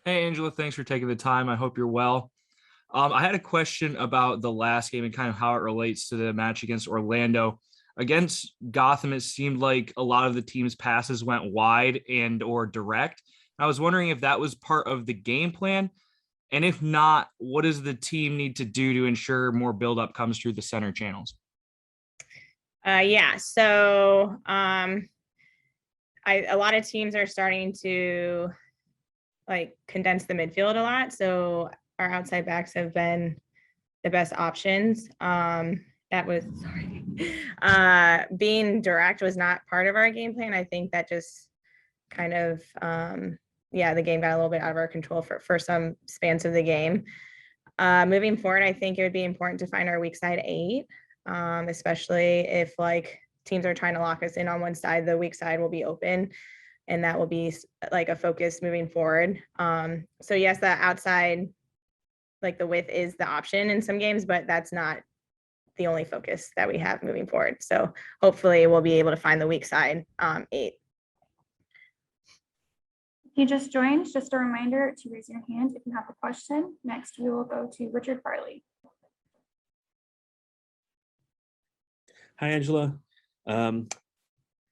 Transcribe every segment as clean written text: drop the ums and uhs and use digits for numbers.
Hey, Angela, thanks for taking the time. I hope you're well. I had a question about the last game and kind of how it relates to the match against Orlando. Against Gotham, it seemed like a lot of the team's passes went wide and or direct. I was wondering if that was part of the game plan, and if not, what does the team need to do to ensure more buildup comes through the center channels? Yeah, so a lot of teams are starting to like condense the midfield a lot. So our outside backs have been the best options. That was sorry. Being direct was not part of our game plan. I think that just kind of yeah, the game got a little bit out of our control for some spans of the game. Moving forward, I think it would be important to find our weak side eight, especially if like teams are trying to lock us in on one side, the weak side will be open, and that will be like a focus moving forward. So yes, the outside, like the width is the option in some games, but that's not the only focus that we have moving forward. So hopefully we'll be able to find the weak side eight. If you just joined, just a reminder to raise your hand if you have a question. Next, we will go to Richard Farley. Hi, Angela.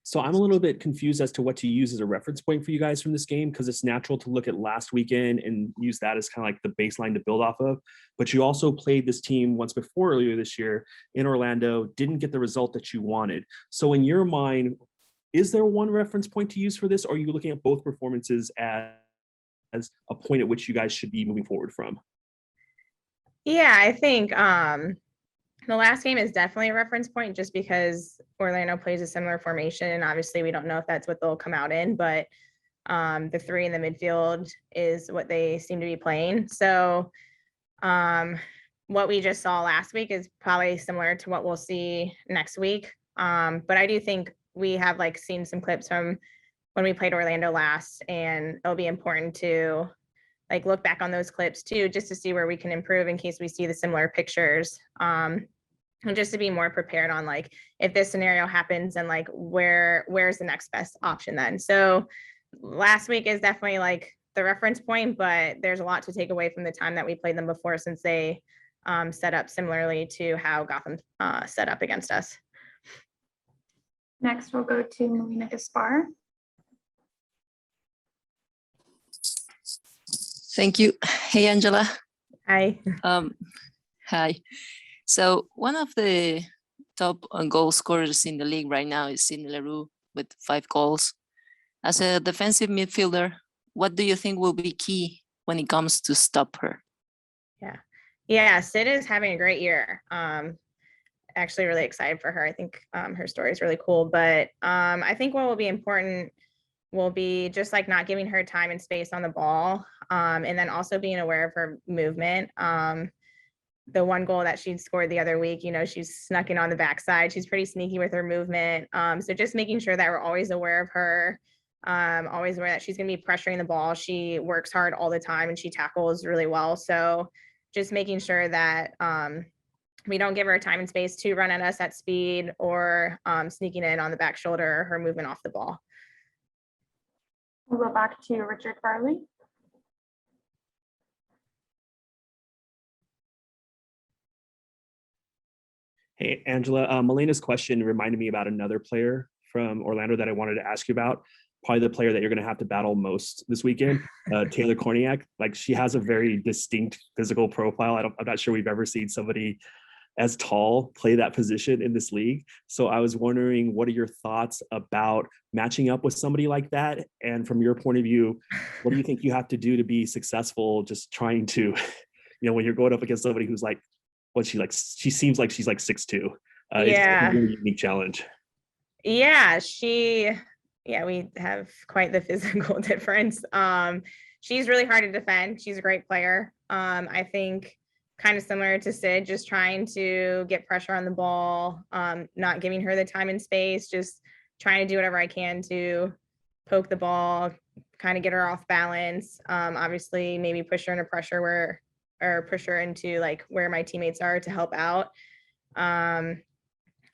So I'm a little bit confused as to what to use as a reference point for you guys from this game, because it's natural to look at last weekend and use that as kind of like the baseline to build off of. But you also played this team once before earlier this year in Orlando, didn't get the result that you wanted. So in your mind, is there one reference point to use for this? Or are you looking at both performances as a point at which you guys should be moving forward from? Yeah, I think the last game is definitely a reference point just because Orlando plays a similar formation, and obviously we don't know if that's what they'll come out in, but the three in the midfield is what they seem to be playing. So what we just saw last week is probably similar to what we'll see next week. But I do think we have like seen some clips from when we played Orlando last, and it'll be important to like look back on those clips too, just to see where we can improve in case we see the similar pictures. And just to be more prepared on like if this scenario happens and like where's the next best option then. So last week is definitely like the reference point, but there's a lot to take away from the time that we played them before, since they set up similarly to how Gotham set up against us. Next, we'll go to Melina Gaspar. Thank you. Hey, Angela. Hi. Hi. So one of the top goal scorers in the league right now is Cindy Leroux with 5 goals. As a defensive midfielder, what do you think will be key when it comes to stop her? Yeah, Sid is having a great year. Actually really excited for her. I think her story is really cool, but I think what will be important will be just like not giving her time and space on the ball, and then also being aware of her movement. The one goal that she scored the other week, you know, she's snuck in on the backside. She's pretty sneaky with her movement. So just making sure that we're always aware of her, always aware that she's going to be pressuring the ball. She works hard all the time and she tackles really well. So just making sure that we don't give her time and space to run at us at speed or sneaking in on the back shoulder or her movement off the ball. We'll go back to Richard Farley. Hey, Angela, Melina's question reminded me about another player from Orlando that I wanted to ask you about. Probably the player that you're going to have to battle most this weekend, Taylor Korniak. Like, she has a very distinct physical profile. I'm not sure we've ever seen somebody as tall play that position in this league. So I was wondering, what are your thoughts about matching up with somebody like that? And from your point of view, what do you think you have to do to be successful just trying to, you know, when you're going up against somebody who's like, she seems like she's like 6'2". Yeah. It's a really unique challenge. Yeah, we have quite the physical difference. She's really hard to defend. She's a great player. I think kind of similar to Sid, just trying to get pressure on the ball, not giving her the time and space, just trying to do whatever I can to poke the ball, kind of get her off balance. Obviously, maybe push her into pressure or push her into like where my teammates are to help out. I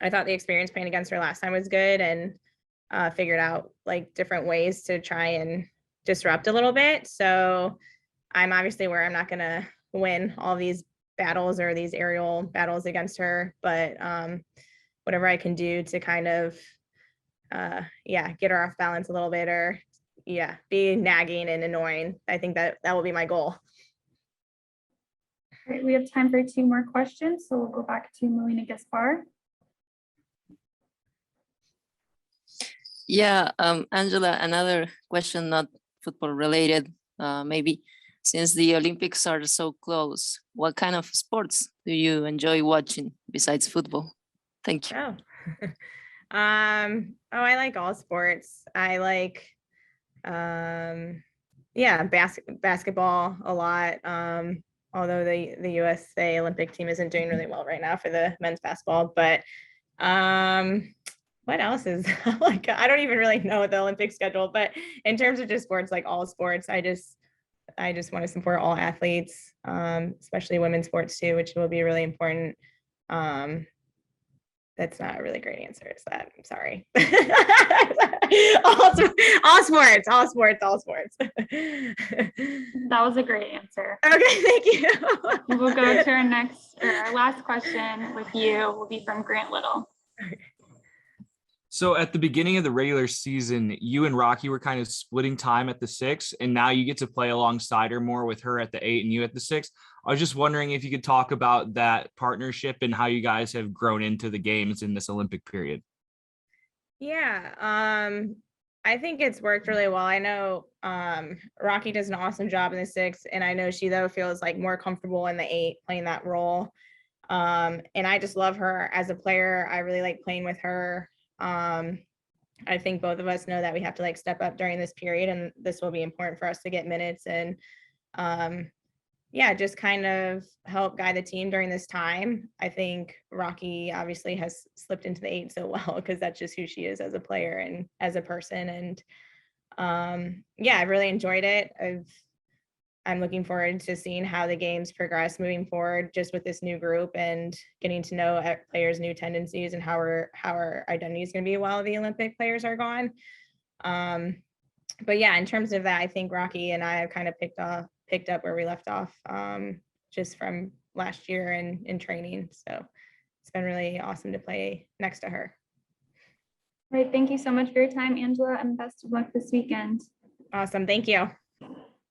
thought the experience playing against her last time was good, and figured out like different ways to try and disrupt a little bit. So I'm obviously where I'm not going to win all these battles or these aerial battles against her, but whatever I can do to kind of, get her off balance a little bit, or be nagging and annoying. I think that will be my goal. All right, we have time for 2 more questions, so we'll go back to Melina Gaspar. Yeah, Angela, another question, not football related, maybe. Since the Olympics are so close, what kind of sports do you enjoy watching besides football? Thank you. Oh, I like all sports. I like, basketball a lot. Although the USA Olympic team isn't doing really well right now for the men's basketball, but what else is like, I don't even really know the Olympic schedule, but in terms of just sports, like all sports, I just want to support all athletes, especially women's sports too, which will be really important. That's not a really great answer, is that? I'm sorry. all sports. That was a great answer. Okay, thank you. We'll go to our last question with you will be from Grant Little. So at the beginning of the regular season, you and Rocky were kind of splitting time at the 6, and now you get to play alongside her more, with her at the 8 and you at the 6. I was just wondering if you could talk about that partnership and how you guys have grown into the games in this Olympic period. Yeah, I think it's worked really well. I know Rocky does an awesome job in the 6, and I know she though feels like more comfortable in the 8 playing that role. And I just love her as a player. I really like playing with her. I think both of us know that we have to like step up during this period, and this will be important for us to get minutes and just kind of help guide the team during this time. I think Rocky obviously has slipped into the 8 so well, because that's just who she is as a player and as a person. And I've really enjoyed it. I'm looking forward to seeing how the games progress moving forward, just with this new group and getting to know players' new tendencies and how our identity is going to be while the Olympic players are gone. But in terms of that, I think Rocky and I have kind of picked up where we left off, just from last year and in training. So it's been really awesome to play next to her. All right, thank you so much for your time, Angela, and best of luck this weekend. Awesome. Thank you.